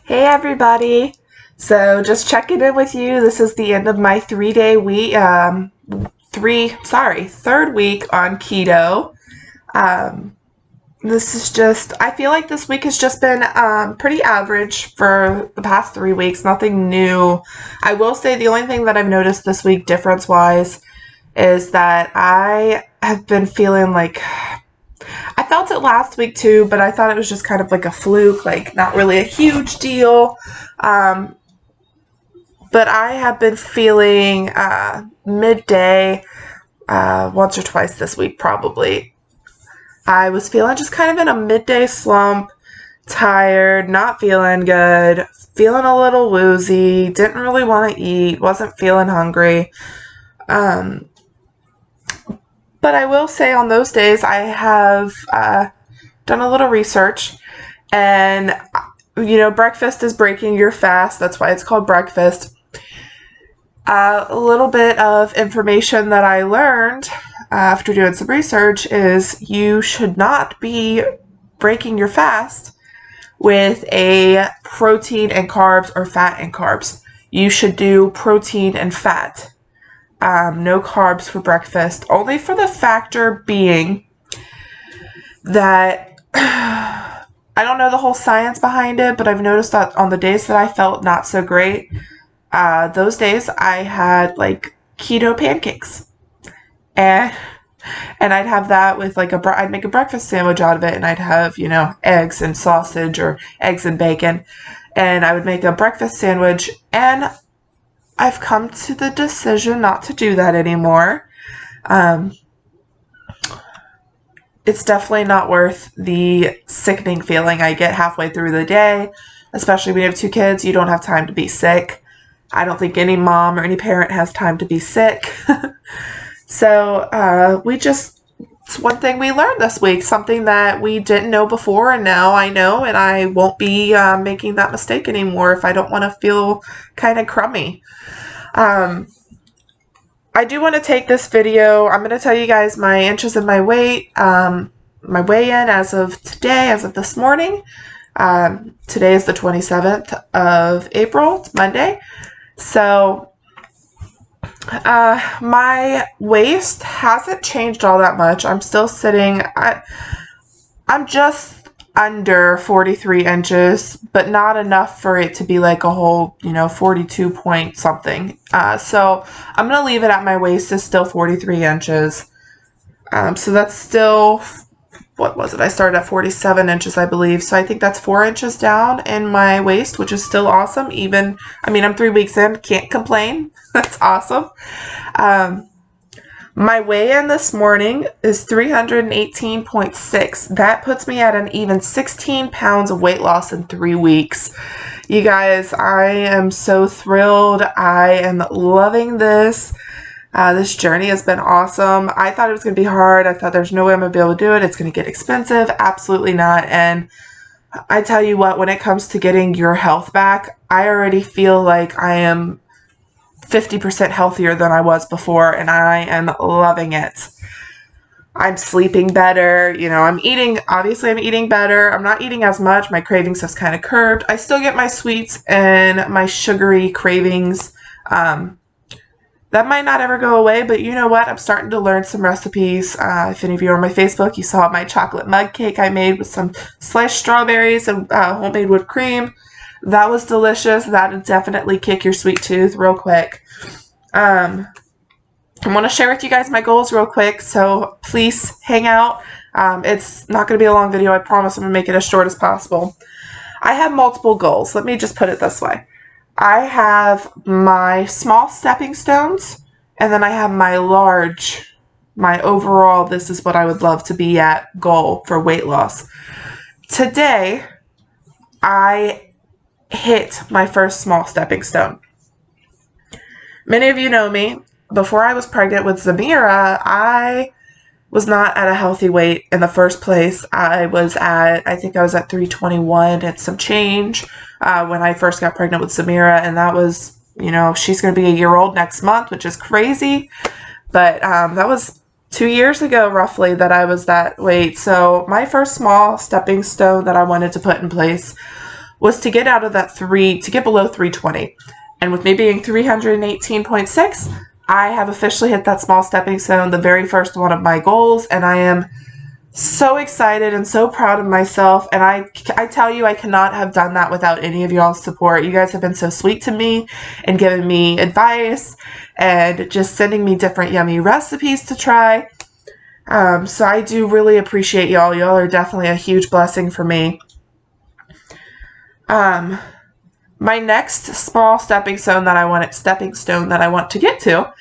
Hey everybody! So just checking in with you. This is the end of my 3-day week, third week on keto. Um, I feel like this week has just been pretty average for the past 3 weeks. Nothing new. I will say the only thing that I've noticed this week difference-wise is that I have been feeling like I felt it last week too, but I thought it was just kind of like a fluke, like not really a huge deal. Um, but I have been feeling midday once or twice this week, probably. I was feeling just kind of in a midday slump, tired, not feeling good, feeling a little woozy, didn't really want to eat, wasn't feeling hungry. Um, but I will say on those days I have done a little research, and breakfast is breaking your fast. That's why it's called breakfast. A little bit of information that I learned after doing some research is you should not be breaking your fast with a protein and carbs or fat and carbs. You should do protein and fat. No carbs for breakfast, only for the factor being that I don't know the whole science behind it, but I've noticed that on the days that I felt not so great, those days I had like keto pancakes, and I'd have that with like I'd make a breakfast sandwich out of it, and I'd have eggs and sausage or eggs and bacon, and I would make a breakfast sandwich. And I've come to the decision not to do that anymore. It's definitely not worth the sickening feeling I get halfway through the day, especially when you have 2 kids. You don't have time to be sick. I don't think any mom or any parent has time to be sick. So it's one thing we learned this week, something that we didn't know before, and now I know, and I won't be making that mistake anymore if I don't want to feel kind of crummy. I do want to take this video. I'm going to tell you guys my inches and my weight, my weigh-in as of today, as of this morning. Today is the 27th of April. It's Monday. So my waist hasn't changed all that much. I'm still sitting, I'm just under 43 inches, but not enough for it to be like a whole, 42 point something. So I'm going to leave it at my waist is still 43 inches. So that's still, what was it? I started at 47 inches, I believe. So I think that's 4 inches down in my waist, which is still awesome. I'm 3 weeks in, can't complain. That's awesome. My weigh-in this morning is 318.6. That puts me at an even 16 pounds of weight loss in 3 weeks. You guys, I am so thrilled. I am loving this. This journey has been awesome. I thought it was going to be hard. I thought there's no way I'm going to be able to do it. It's going to get expensive. Absolutely not. And I tell you what, when it comes to getting your health back, I already feel like I am 50% healthier than I was before, and I am loving it. I'm sleeping better. I'm eating better. I'm not eating as much. My cravings have kind of curbed. I still get my sweets and my sugary cravings. That might not ever go away, but you know what? I'm starting to learn some recipes. If any of you are on my Facebook, you saw my chocolate mug cake I made with some sliced strawberries and homemade whipped cream. That was delicious. That would definitely kick your sweet tooth real quick. I want to share with you guys my goals real quick, so please hang out. It's not going to be a long video. I promise I'm going to make it as short as possible. I have multiple goals. Let me just put it this way. I have my small stepping stones, and then I have my overall, this is what I would love to be at goal for weight loss. Today, I hit my first small stepping stone. Many of you know me. Before I was pregnant with Zamira, I was not at a healthy weight in the first place. I think I was at 321 and some change when I first got pregnant with Zamira, and that was, she's going to be a year old next month, which is crazy. But that was 2 years ago, roughly, that I was that weight. So my first small stepping stone that I wanted to put in place was to get out of that to get below 320. And with me being 318.6, I have officially hit that small stepping stone, the very first one of my goals, and I am so excited and so proud of myself. And I tell you, I cannot have done that without any of y'all's support. You guys have been so sweet to me and giving me advice and just sending me different yummy recipes to try. So I do really appreciate y'all. Y'all are definitely a huge blessing for me. My next small stepping stone that I want to get to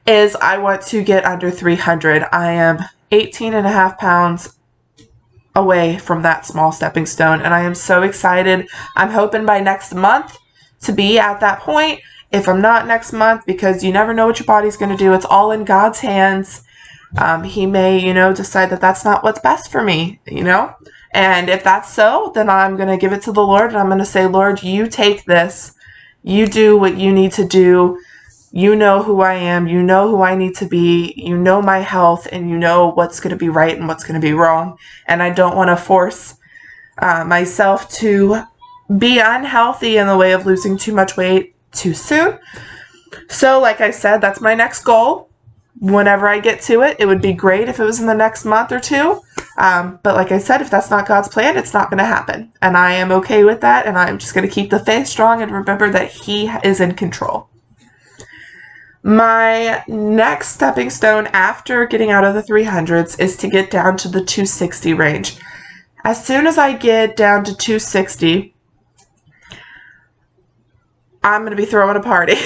is I want to get under 300. I am 18.5 pounds away from that small stepping stone, and I am so excited. I'm hoping by next month to be at that point. If I'm not next month, because you never know what your body's going to do. It's all in God's hands. He may, decide that that's not what's best for me, And if that's so, then I'm going to give it to the Lord, and I'm going to say, Lord, you take this. You do what you need to do. You know who I am. You know who I need to be. You know my health, and you know what's going to be right and what's going to be wrong. And I don't want to force myself to be unhealthy in the way of losing too much weight too soon. So like I said, that's my next goal. Whenever I get to it, it would be great if it was in the next month or two. But like I said, if that's not God's plan, it's not going to happen. And I am okay with that. And I'm just going to keep the faith strong and remember that He is in control. My next stepping stone after getting out of the 300s is to get down to the 260 range. As soon as I get down to 260, I'm going to be throwing a party.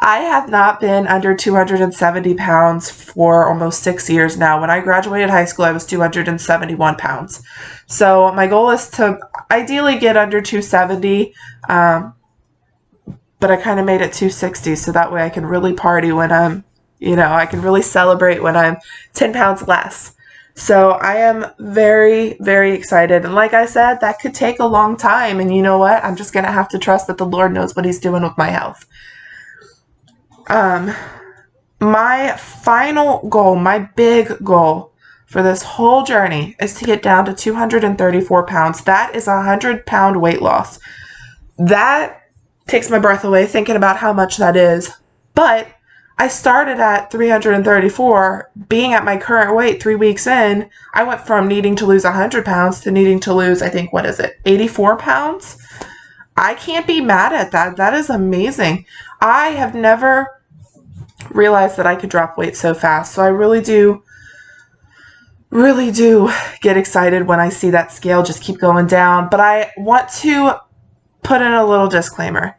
I have not been under 270 pounds for almost 6 years now. When I graduated high school, I was 271 pounds. So my goal is to ideally get under 270, but I kind of made it 260, so that way I can really party when I'm, I can really celebrate when I'm 10 pounds less. So I am very, very excited. And like I said, that could take a long time. And you know what? I'm just going to have to trust that the Lord knows what He's doing with my health. My final goal, my big goal for this whole journey is to get down to 234 pounds. That is 100-pound weight loss. That takes my breath away thinking about how much that is. But I started at 334, being at my current weight 3 weeks in. I went from needing to lose 100 pounds to needing to lose, 84 pounds? I can't be mad at that. That is amazing. I have never realized that I could drop weight so fast. So I really do get excited when I see that scale just keep going down. But I want to put in a little disclaimer.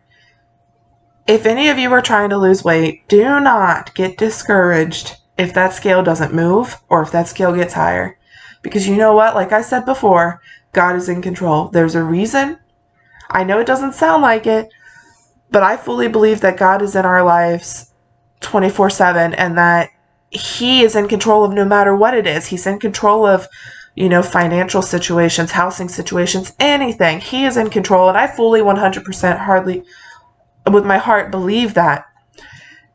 If any of you are trying to lose weight, do not get discouraged if that scale doesn't move or if that scale gets higher. Because you know what? Like I said before, God is in control. There's a reason. I know it doesn't sound like it, but I fully believe that God is in our lives 24/7 and that He is in control of no matter what it is. He's in control of, financial situations, housing situations, anything. He is in control, and I fully 100% with my heart believe that.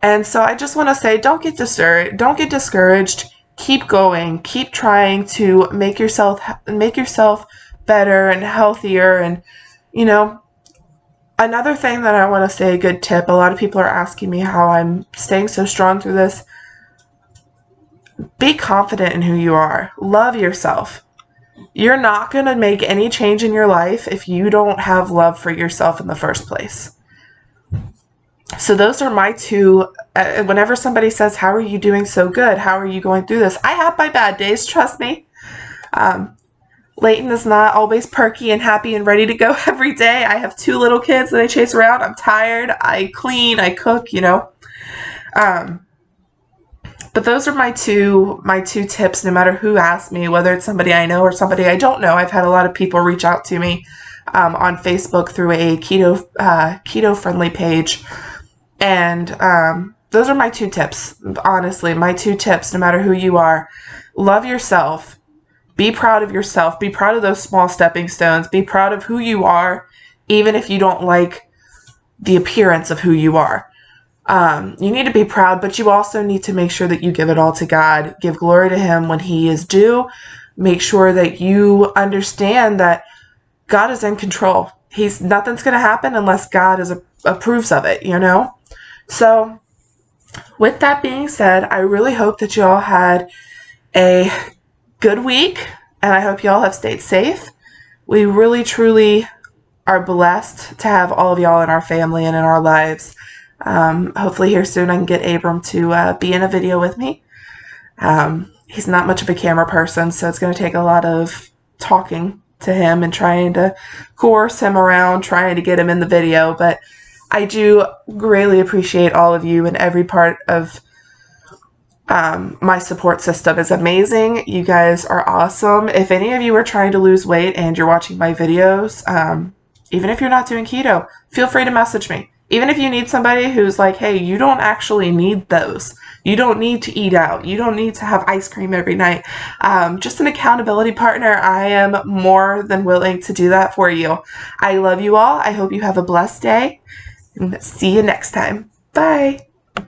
And so I just want to say, don't get discouraged. Keep going. Keep trying to make yourself better and healthier. And another thing that I want to say, a good tip, a lot of people are asking me how I'm staying so strong through this. Be confident in who you are. Love yourself. You're not going to make any change in your life if you don't have love for yourself in the first place. So those are my two. Whenever somebody says, how are you doing so good? How are you going through this? I have my bad days, trust me. Leighton is not always perky and happy and ready to go every day. I have 2 little kids that I chase around. I'm tired. I clean. I cook, But those are my two tips, no matter who asks me, whether it's somebody I know or somebody I don't know. I've had a lot of people reach out to me on Facebook through a keto-friendly page. And those are my 2 tips. Honestly, my 2 tips, no matter who you are. Love yourself. Be proud of yourself. Be proud of those small stepping stones. Be proud of who you are, even if you don't like the appearance of who you are. You need to be proud, but you also need to make sure that you give it all to God. Give glory to Him when He is due. Make sure that you understand that God is in control. Nothing's going to happen unless God approves of it, you know? So with that being said, I really hope that you all had a good week, and I hope you all have stayed safe. We really, truly are blessed to have all of y'all in our family and in our lives. Hopefully here soon I can get Abram to be in a video with me. He's not much of a camera person, so it's going to take a lot of talking to him and trying to coerce him around, trying to get him in the video. But I do greatly appreciate all of you, and every part of my support system is amazing. You guys are awesome. If any of you are trying to lose weight and you're watching my videos, even if you're not doing keto, feel free to message me. Even if you need somebody who's like, hey, you don't actually need those. You don't need to eat out. You don't need to have ice cream every night. Just an accountability partner. I am more than willing to do that for you. I love you all. I hope you have a blessed day, and see you next time. Bye.